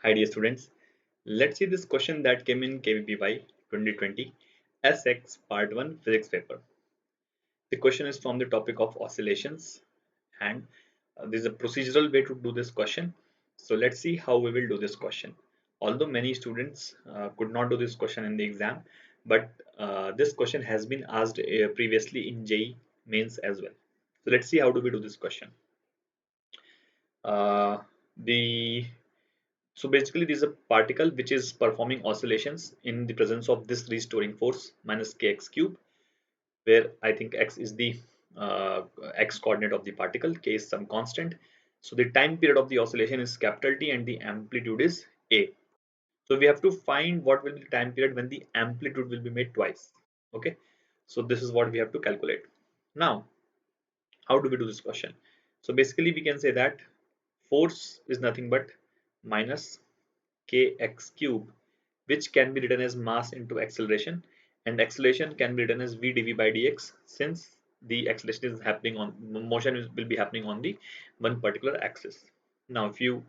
Hi dear students, let's see this question that came in KVPY 2020 SX Part 1 Physics paper. The question is from the topic of oscillations and this is a procedural way to do this question. So let's see how we will do this question. Although many students could not do this question in the exam, but this question has been asked previously in JEE mains as well. So let's see how do we do this question. The So basically, this is a particle which is performing oscillations in the presence of this restoring force minus kx cube, where I think x is the x coordinate of the particle, k is some constant. So the time period of the oscillation is capital T and the amplitude is a. So we have to find what will be the time period when the amplitude will be made twice. Okay, so this is what we have to calculate. Now, how do we do this question? So basically, we can say that force is nothing but minus kx cube, which can be written as mass into acceleration, and acceleration can be written as v dv by dx, since the acceleration is happening on will be happening on the one particular axis. Now if you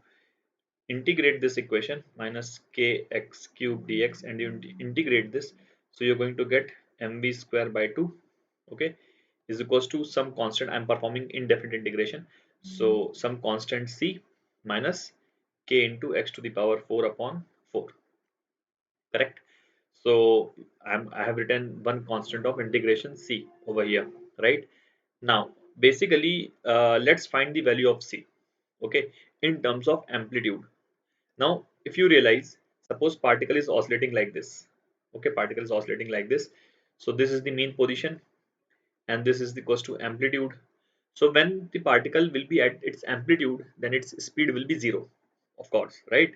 integrate this equation minus kx cube dx and you integrate this, so you're going to get mv square by 2, okay, is equals to some constant. I'm performing indefinite integration, so some constant c minus k into x to the power 4 upon 4, correct? So I have written one constant of integration c over here, right? Now basically let's find the value of c, okay, in terms of amplitude. Now if you realize, suppose particle is oscillating like this, okay, particle is oscillating like this, so this is the mean position and this is the equals to amplitude. So when the particle will be at its amplitude, then its speed will be 0, of course, right?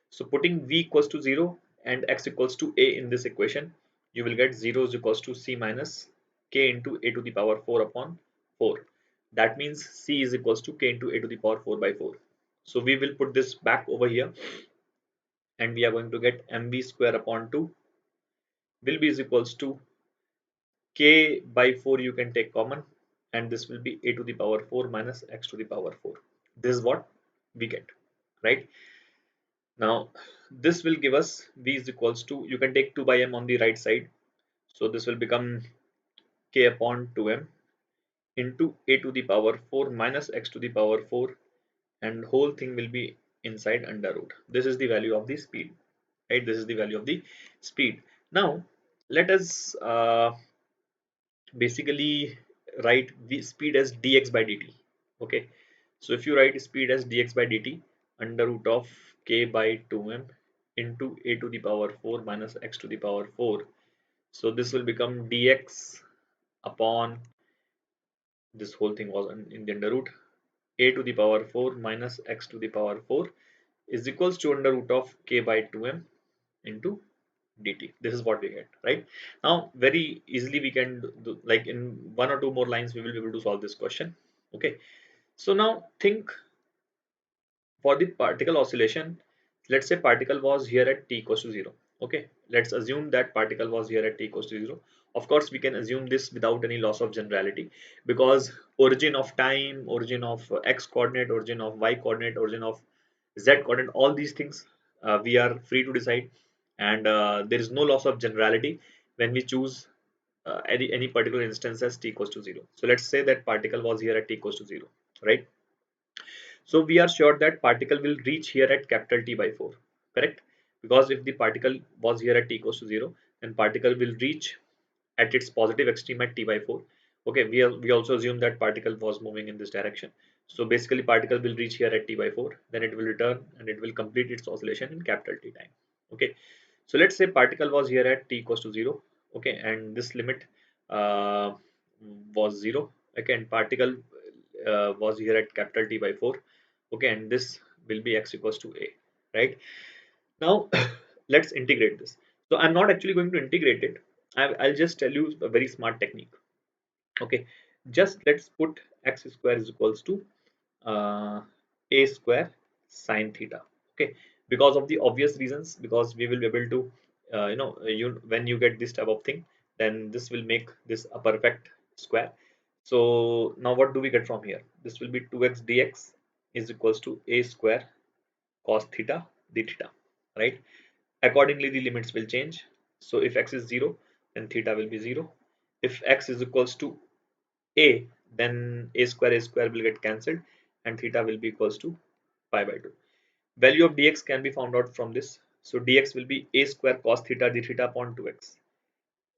So putting v equals to 0 and x equals to a in this equation, you will get 0 is equals to c minus k into a to the power 4 upon 4. That means c is equals to k into a to the power 4 by 4. So we will put this back over here and we are going to get mv square upon 2 will be is equals to k by 4, you can take common, and this will be a to the power 4 minus x to the power 4. This is what we get, right? Now this will give us v is equals to, you can take 2 by m on the right side, so this will become k upon 2m into a to the power 4 minus x to the power 4, and whole thing will be inside under root. This is the value of the speed, right? This is the value of the speed. Now let us basically write the speed as dx by dt, okay. So if you write speed as dx by dt under root of k by 2m into a to the power 4 minus x to the power 4, so this will become dx upon, this whole thing was in the under root, a to the power 4 minus x to the power 4 is equals to under root of k by 2m into dt. This is what we get, right? Now very easily we can do, like in one or two more lines we will be able to solve this question, okay. So now think, for the particle oscillation, let's say particle was here at t equals to 0, okay. Let's assume that particle was here at t equals to 0. Of course we can assume this without any loss of generality, because origin of time, origin of x coordinate, origin of y coordinate, origin of z coordinate, all these things we are free to decide, and there is no loss of generality when we choose any particular instance as t equals to 0. So let's say that particle was here at t equals to 0, right? So we are sure that particle will reach here at capital T by 4, correct? Because if the particle was here at t equals to 0, then particle will reach at its positive extreme at t by 4. Okay, we also assume that particle was moving in this direction. So basically particle will reach here at t by 4, then it will return and it will complete its oscillation in capital T time. Okay, so let's say particle was here at t equals to 0, okay, and this limit uh, was 0. Again, particle was here at capital T by 4, okay, and this will be x equals to a, right? Now let's integrate this. So I'm not actually going to integrate it. I'll just tell you a very smart technique, okay. Just let's put x square is equals to uh, a square sine theta, okay, because of the obvious reasons, because we will be able to you when you get this type of thing, then this will make this a perfect square. So now what do we get from here? This will be 2x dx is equals to a square cos theta, d theta, right? Accordingly, the limits will change. So if x is 0, then theta will be 0. If x is equals to a, then a square will get cancelled and theta will be equals to pi by 2. Value of dx can be found out from this. So dx will be a square cos theta d theta upon 2x.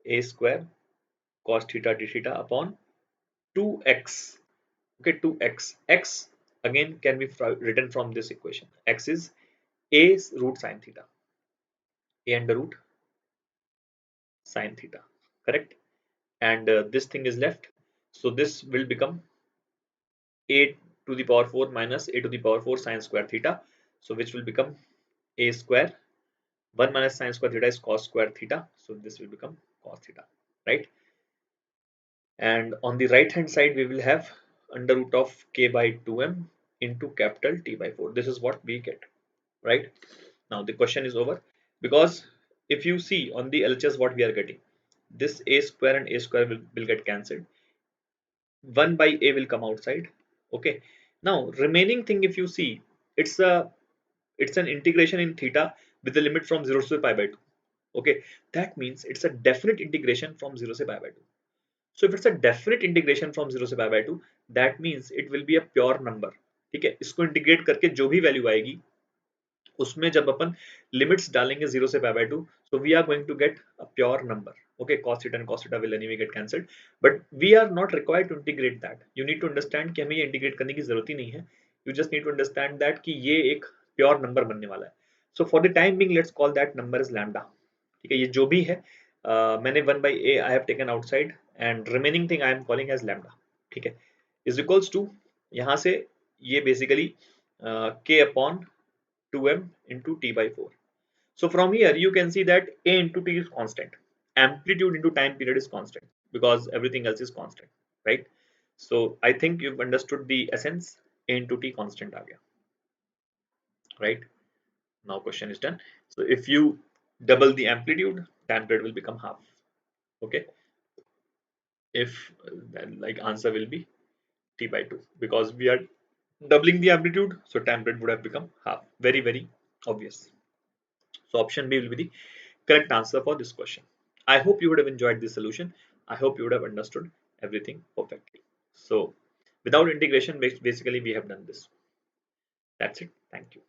A square cos theta d theta upon 2x. Okay, 2x. X again can be written from this equation. X is a root sine theta. A under root sine theta. Correct? And this thing is left. So this will become a to the power 4 minus a to the power 4 sine square theta. So which will become a square. 1 minus sine square theta is cos square theta. So this will become cos theta. Right? And on the right hand side we will have under root of k by 2m into capital T by 4. This is what we get. Right? Now the question is over, because if you see on the LHS what we are getting, this a square and a square will get cancelled. 1 by a will come outside. Okay, now remaining thing, if you see, it's a it's an integration in theta with the limit from 0 to pi by 2. Okay, that means it's a definite integration from 0 to pi by 2. So if it's a definite integration from 0 to pi by 2, that means it will be a pure number. ठीक है, इसको integrate करके जो भी value आएगी उसमें जब अपन limits डालेंगे 0 से pi by 2, so we are going to get a pure number. Okay, cos theta and cos theta will anyway get cancelled, but we are not required to integrate that. You need to understand कि हमें ये integrate करने की जरूरत ही नहीं है. You just need to understand that कि ये एक प्योर नंबर बनने वाला है. So for the time being, let's call that number as lambda. ठीक है, ये जो भी है मैंने 1 by a I have taken outside and remaining thing I am calling as lambda. ठीक है, is equals to, यहाँ से ये basically k upon 2m into t by 4. So from here you can see that a into t is constant. Amplitude into time period is constant because everything else is constant, right? So I think you've understood the essence. A into t constant aa gaya, right? Now question is done. So if you double the amplitude, time period will become half. Okay. If then like answer will be t by 2 because we are doubling the amplitude, so time period would have become half. Very, very obvious. So option B will be the correct answer for this question. I hope you would have enjoyed this solution. I hope you would have understood everything perfectly. So without integration, basically we have done this. That's it. Thank you.